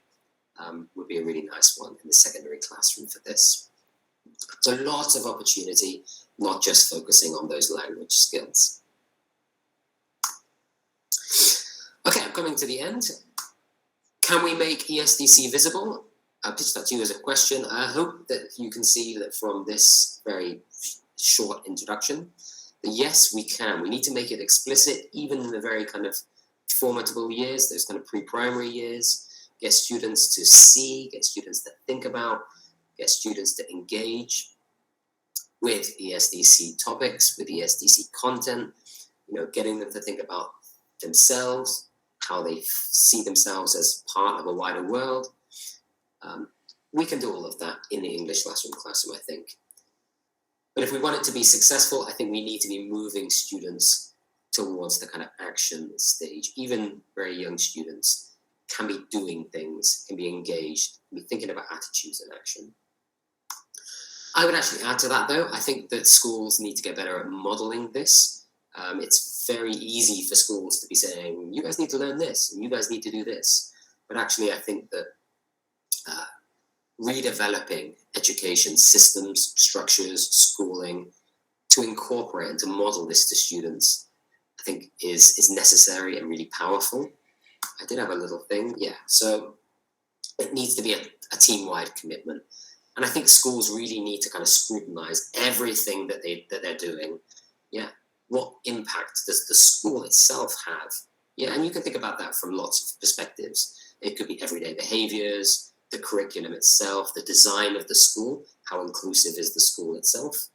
Would be a really nice one in the secondary classroom for this. So lots of opportunity, not just focusing on those language skills. Okay, I'm coming to the end. Can we make ESDC visible? I'll pitch that to you as a question. I hope that you can see that from this very short introduction, that yes, we can. We need to make it explicit, even in the very kind of formative years, those kind of pre-primary years, get students to see, get students to think about, get students to engage with ESDC topics, with ESDC content, getting them to think about themselves, how they see themselves as part of a wider world. We can do all of that in the English classroom, I think. But if we want it to be successful, I think we need to be moving students towards the kind of action stage. Even very young students can be doing things, can be engaged, can be thinking about attitudes and action. I would actually add to that, though, I think that schools need to get better at modeling this. It's very easy for schools to be saying, you guys need to learn this, and you guys need to do this. But actually, I think that redeveloping education systems, structures, schooling, to incorporate and to model this to students, I think is necessary and really powerful. I did have a little thing, yeah. So it needs to be a team-wide commitment. And I think schools really need to kind of scrutinize everything that they're doing. Yeah, what impact does the school itself have? Yeah, and you can think about that from lots of perspectives. It could be everyday behaviors, the curriculum itself, the design of the school, how inclusive is the school itself,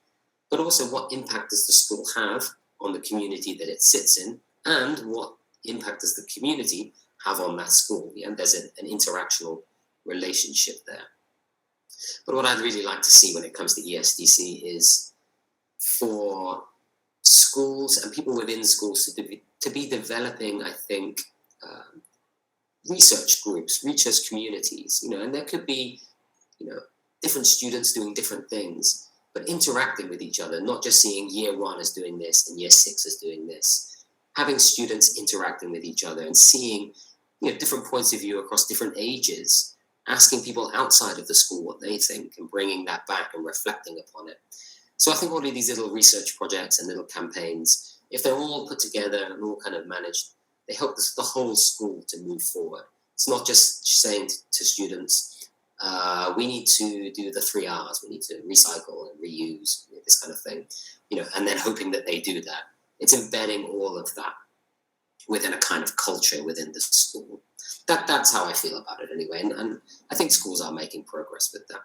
but also what impact does the school have on the community that it sits in, and what impact does the community have on that school? Yeah, and there's an interactional relationship there. But what I'd really like to see when it comes to ESDC is for schools and people within schools to be developing, I think, research groups, research communities, and there could be, different students doing different things, but interacting with each other, not just seeing year 1 as doing this and year 6 as doing this. Having students interacting with each other and seeing, different points of view across different ages, asking people outside of the school what they think and bringing that back and reflecting upon it. So I think all of these little research projects and little campaigns, if they're all put together and all kind of managed, they help the whole school to move forward. It's not just saying to students, we need to do the 3 R's, we need to recycle and reuse, this kind of thing, and then hoping that they do that. It's embedding all of that within a kind of culture within the school. That's how I feel about it anyway, and I think schools are making progress with that.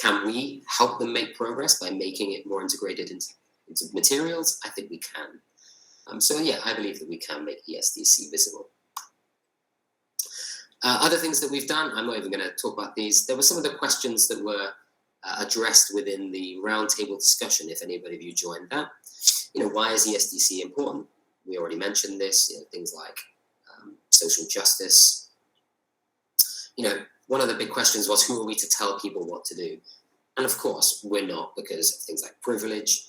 Can we help them make progress by making it more integrated into materials? I think we can. So yeah, I believe that we can make ESDC visible. Other things that we've done, I'm not even going to talk about these. There were some of the questions that were addressed within the roundtable discussion, if anybody of you joined that. Why is ESDC important? We already mentioned this, things like social justice. One of the big questions was, who are we to tell people what to do? And of course, we're not, because of things like privilege,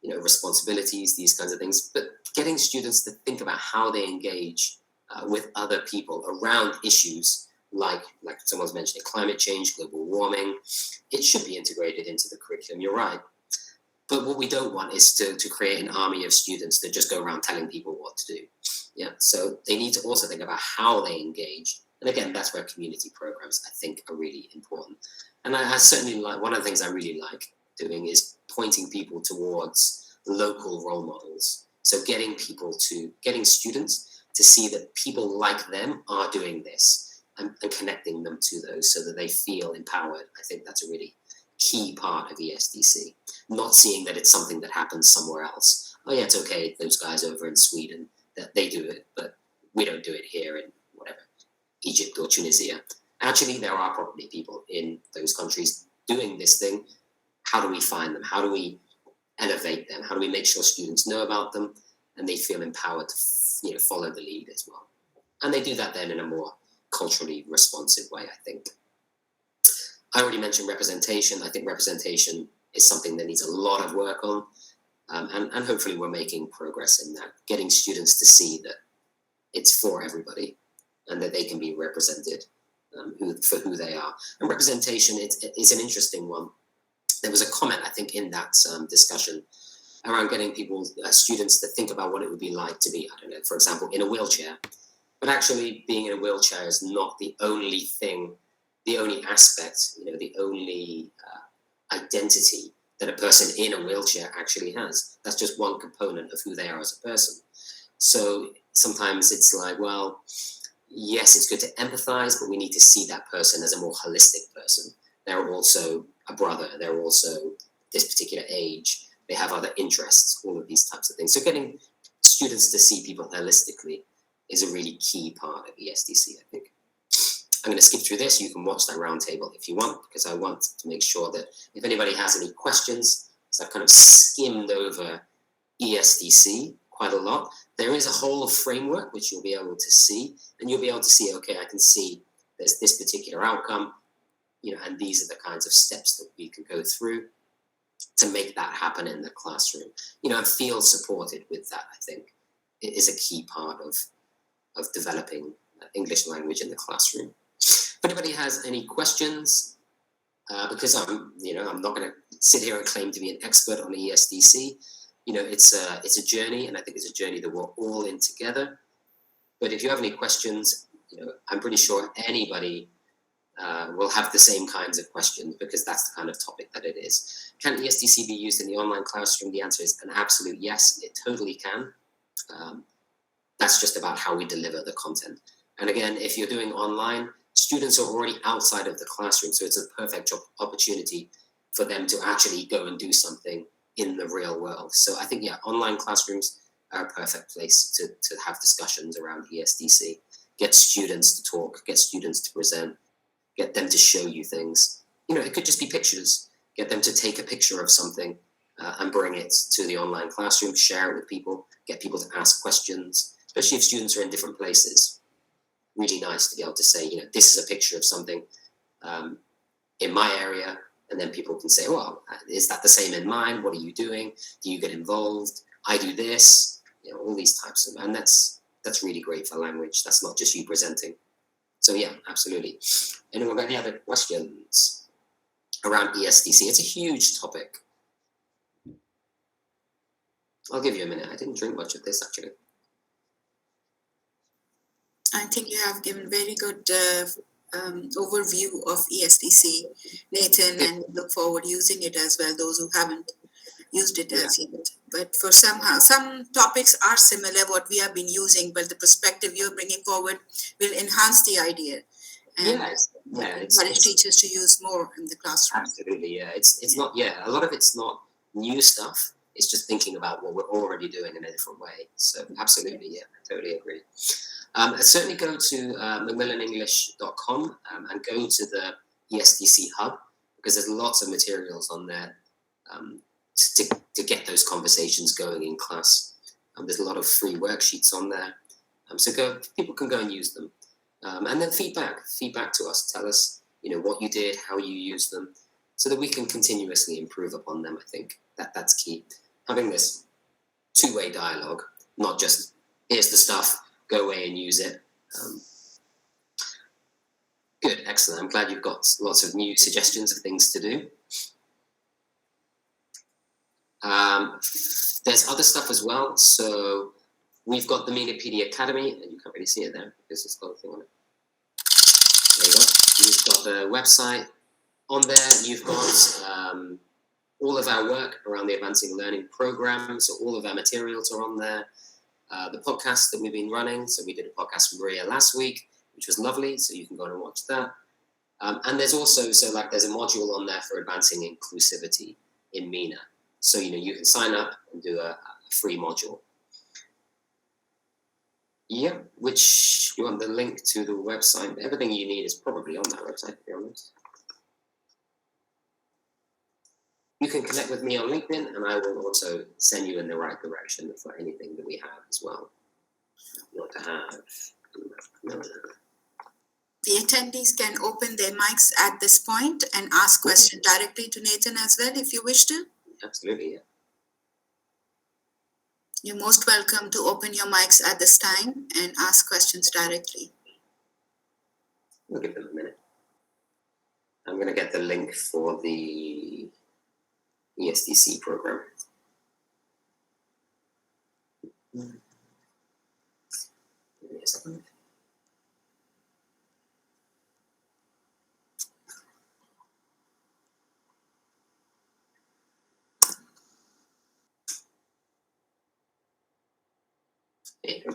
responsibilities, these kinds of things. But getting students to think about how they engage with other people around issues like someone's mentioning, climate change, global warming, it should be integrated into the curriculum, you're right. But what we don't want is to create an army of students that just go around telling people what to do. Yeah, so they need to also think about how they engage. And again, that's where community programs, I think, are really important. And I certainly like, one of the things I really like doing is pointing people towards local role models. So getting students to see that people like them are doing this and connecting them to those so that they feel empowered. I think that's a really key part of ESDC. Not seeing that it's something that happens somewhere else. Oh yeah, it's okay, those guys over in Sweden, that they do it, but we don't do it here in whatever, Egypt or Tunisia. Actually, there are probably people in those countries doing this thing. How do we find them? How do we elevate them? How do we make sure students know about them and they feel empowered to follow the lead as well? And they do that then in a more culturally responsive way, I think. I already mentioned representation. I think representation is something that needs a lot of work on. And hopefully we're making progress in that, getting students to see that it's for everybody and that they can be represented for who they are. And representation is an interesting one. There was a comment, I think, in that discussion around getting students to think about what it would be like to be, I don't know, for example, in a wheelchair. But actually being in a wheelchair is not the only thing, the only aspect, the only identity that a person in a wheelchair actually has. That's just one component of who they are as a person. So sometimes it's like, well, yes, it's good to empathize, but we need to see that person as a more holistic person. They're also a brother, they're also this particular age, they have other interests, all of these types of things. So getting students to see people holistically is a really key part of ESDC, I think. I'm going to skip through this. You can watch that roundtable if you want, because I want to make sure that if anybody has any questions, because I've kind of skimmed over ESDC quite a lot, there is a whole framework which you'll be able to see, and you'll be able to see, okay, I can see there's this particular outcome, and these are the kinds of steps that we can go through to make that happen in the classroom, and feel supported with that. I think it is a key part of developing English language in the classroom. If anybody has any questions, because I'm not going to sit here and claim to be an expert on ESDC. It's a journey, and I think it's a journey that we're all in together. But if you have any questions, I'm pretty sure anybody will have the same kinds of questions because that's the kind of topic that it is. Can ESDC be used in the online classroom? The answer is an absolute yes, it totally can. That's just about how we deliver the content. And again, if you're doing online, students are already outside of the classroom, so it's a perfect opportunity for them to actually go and do something in the real world. So I think, yeah, online classrooms are a perfect place to have discussions around ESDC. Get students to talk, get students to present, get them to show you things. You know, it could just be pictures. Get them to take a picture of something and bring it to the online classroom, share it with people, get people to ask questions, especially if students are in different places. Really nice to be able to say, you know, this is a picture of something in my area, and then people can say, well, is that the same in mine? What are you doing? Do you get involved? I do this, you know, all these types of, and that's really great for language. That's not just you presenting. So yeah, absolutely. Anyone got any other questions around ESDC? It's a huge topic. I'll give you a minute. I didn't drink much of this actually. I think you have given very good overview of ESDC, Nathan, and look forward using it as well, those who haven't used it as yet. But for some topics are similar what we have been using, but the perspective you're bringing forward will enhance the idea and encourage teachers to use more in the classroom. Absolutely, yeah. It's not, a lot of it's not new stuff. It's just thinking about what we're already doing in a different way. So absolutely, yeah, I totally agree. Certainly go to macmillanenglish.com and go to the ESDC Hub, because there's lots of materials on there to get those conversations going in class. There's a lot of free worksheets on there. So people can go and use them. And then feedback to us. Tell us, you know, what you did, how you used them, so that we can continuously improve upon them. I think that's key. Having this two-way dialogue, not just here's the stuff, go away and use it. Good, excellent. I'm glad you've got lots of new suggestions of things to do. There's other stuff as well. So we've got the Mediapedia Academy, and you can't really see it there because it's got a thing on it. There you go. You've got the website. On there, you've got all of our work around the Advancing Learning program. So all of our materials are on there. The podcast that we've been running. So we did a podcast with Maria last week, which was lovely. So you can go and watch that. And there's also, there's a module on there for advancing inclusivity in MENA. So, you know, you can sign up and do a free module. Yeah, which you want the link to the website. Everything you need is probably on that website, to be honest. You can connect with me on LinkedIn, and I will also send you in the right direction for anything that we have as well. You want to have. The attendees can open their mics at this point and ask questions directly to Nathan as well, if you wish to. Absolutely, yeah. You're most welcome to open your mics at this time and ask questions directly. We'll give them a minute. I'm going to get the link for the ESDC program. Give me a second. There you go.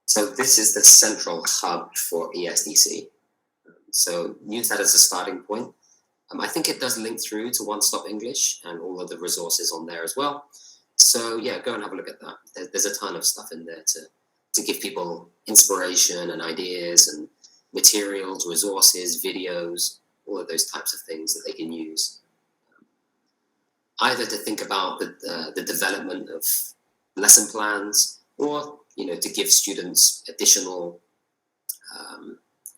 So this is the central hub for ESDC. So use that as a starting point. I think it does link through to One Stop English and all of the resources on there as well. So yeah, go and have a look at that. There's a ton of stuff in there to give people inspiration and ideas and materials, resources, videos, all of those types of things that they can use. Either to think about the development of lesson plans, or, you know, to give students additional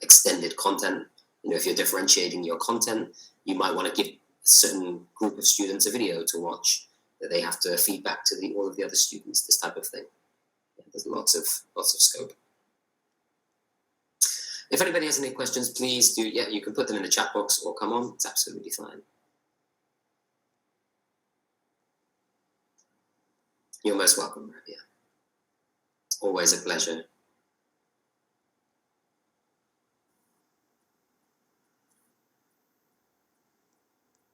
extended content. You know, if you're differentiating your content, you might want to give a certain group of students a video to watch that they have to feed back to all of the other students, this type of thing. Yeah, there's lots of scope. If anybody has any questions, please do, you can put them in the chat box or come on, it's absolutely fine. You're most welcome, Rabia. always a pleasure.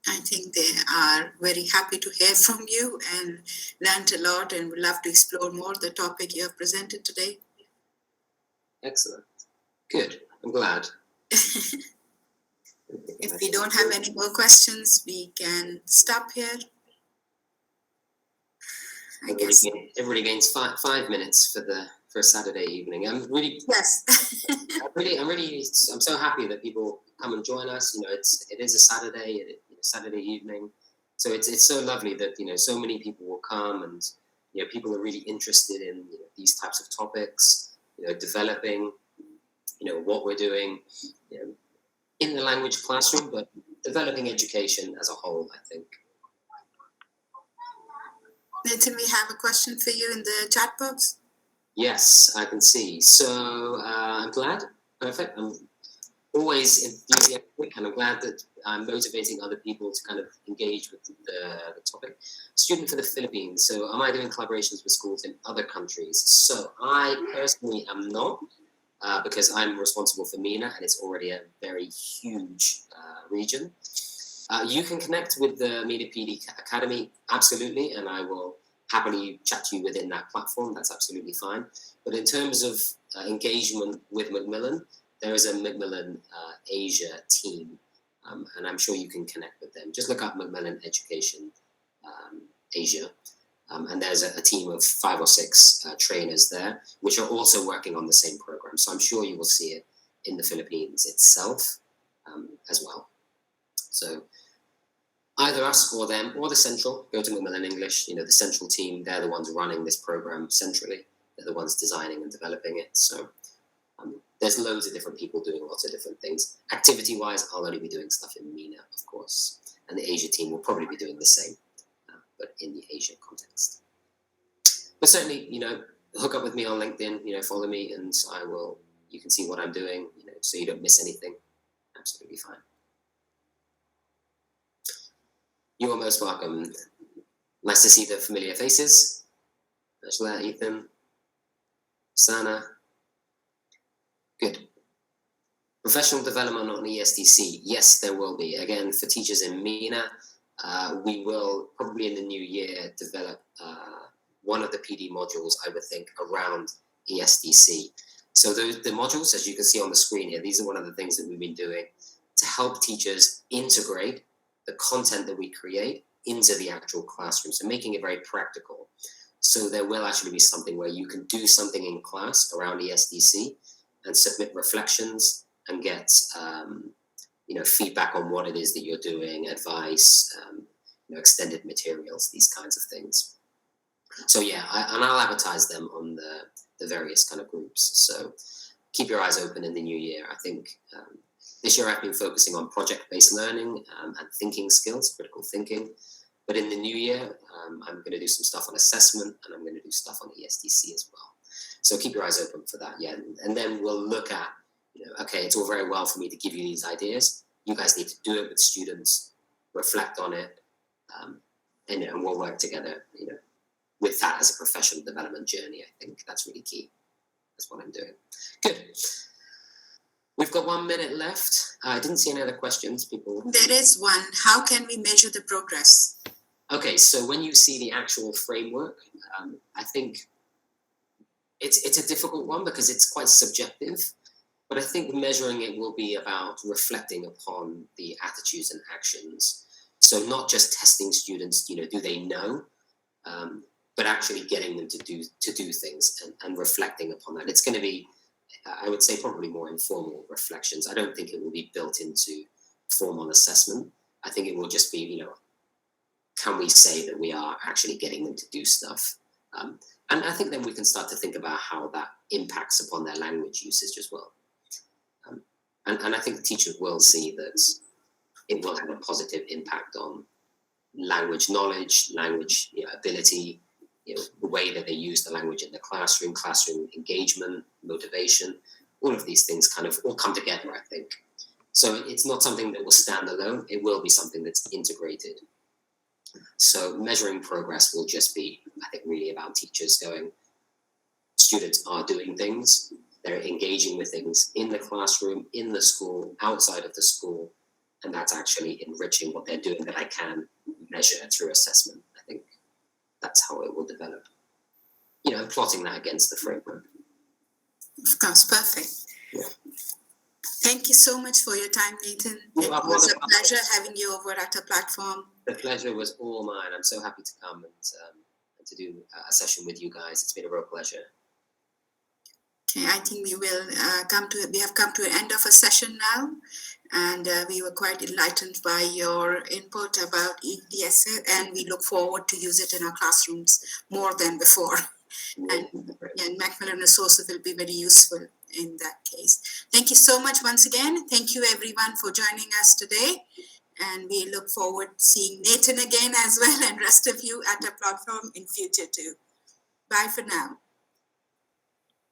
I think they are very happy to hear from you and learned a lot and would love to explore more the topic you have presented today. Excellent. Good. I'm glad. If we don't have any more questions, we can stop here. I guess. Everybody gains 5 minutes for a Saturday evening. I'm Yes. I'm so happy that people come and join us. It is a Saturday, Saturday evening, so it's so lovely that so many people will come, and people are really interested in these types of topics. Developing what we're doing in the language classroom, but developing education as a whole, I think. Nathan, we have a question for you in the chat box. Yes, I can see. So I'm glad. Perfect. I'm always enthusiastic, and I'm glad that I'm motivating other people to kind of engage with the topic. Student for the Philippines. So am I doing collaborations with schools in other countries? So I personally am not, because I'm responsible for MENA, and it's already a very huge region. You can connect with the MENA PD Academy, absolutely, and I will happily chat to you within that platform. That's absolutely fine. But in terms of engagement with Macmillan, there is a Macmillan Asia team, and I'm sure you can connect with them. Just look up Macmillan Education Asia, and there's a team of 5 or 6 trainers there, which are also working on the same program. So I'm sure you will see it in the Philippines itself as well. So either us or them or the central, go to Macmillan English, the central team, they're the ones running this program centrally. They're the ones designing and developing it. So there's loads of different people doing lots of different things. Activity-wise, I'll only be doing stuff in MENA, of course. And the Asia team will probably be doing the same, but in the Asia context. But certainly, hook up with me on LinkedIn, follow me, and you can see what I'm doing, so you don't miss anything. Absolutely fine. You are most welcome. Nice to see the familiar faces. Angela, Ethan, Sana. Good. Professional development on ESDC. Yes, there will be. Again, for teachers in MENA, we will probably in the new year develop one of the PD modules, I would think, around ESDC. So the modules, as you can see on the screen here, these are one of the things that we've been doing to help teachers integrate the content that we create into the actual classroom. So making it very practical. So there will actually be something where you can do something in class around ESDC and submit reflections and get feedback on what it is that you're doing, advice, extended materials, these kinds of things. So yeah, I'll advertise them on the various kind of groups. So keep your eyes open in the new year. I think this year I've been focusing on project-based learning and thinking skills, critical thinking. But in the new year, I'm going to do some stuff on assessment, and I'm going to do stuff on ESDC as well. So keep your eyes open for that, yeah. And then we'll look at, okay, it's all very well for me to give you these ideas. You guys need to do it with students, reflect on it, and we'll work together, with that as a professional development journey. I think that's really key. That's what I'm doing. Good. We've got 1 minute left. I didn't see any other questions, people. There is one. How can we measure the progress? Okay, so when you see the actual framework, I think it's a difficult one because it's quite subjective, but I think measuring it will be about reflecting upon the attitudes and actions. So not just testing students, do they know, but actually getting them to do things and reflecting upon that. It's going to be, I would say, probably more informal reflections. I don't think it will be built into formal assessment. I think it will just be, can we say that we are actually getting them to do stuff? And I think then we can start to think about how that impacts upon their language usage as well. And I think the teachers will see that it will have a positive impact on language knowledge, language ability, the way that they use the language in the classroom engagement, motivation, all of these things kind of all come together, I think. So it's not something that will stand alone. It will be something that's integrated. So measuring progress will just be, I think, really about teachers going, students are doing things, they're engaging with things in the classroom, in the school, outside of the school, and that's actually enriching what they're doing that I can measure through assessment. I think that's how it will develop. Plotting that against the framework. Of course, perfect. Yeah. Thank you so much for your time, Nathan. It was a pleasure having you over at our platform. The pleasure was all mine. I'm so happy to come and to do a session with you guys. It's been a real pleasure. Okay, I think we have come to an end of a session now, and we were quite enlightened by your input about ESDC, and we look forward to use it in our classrooms more than before. And Macmillan resources will be very useful in that case. Thank you so much once again. Thank you everyone for joining us today. And we look forward to seeing Nathan again as well, and rest of you at our platform in future too. Bye for now.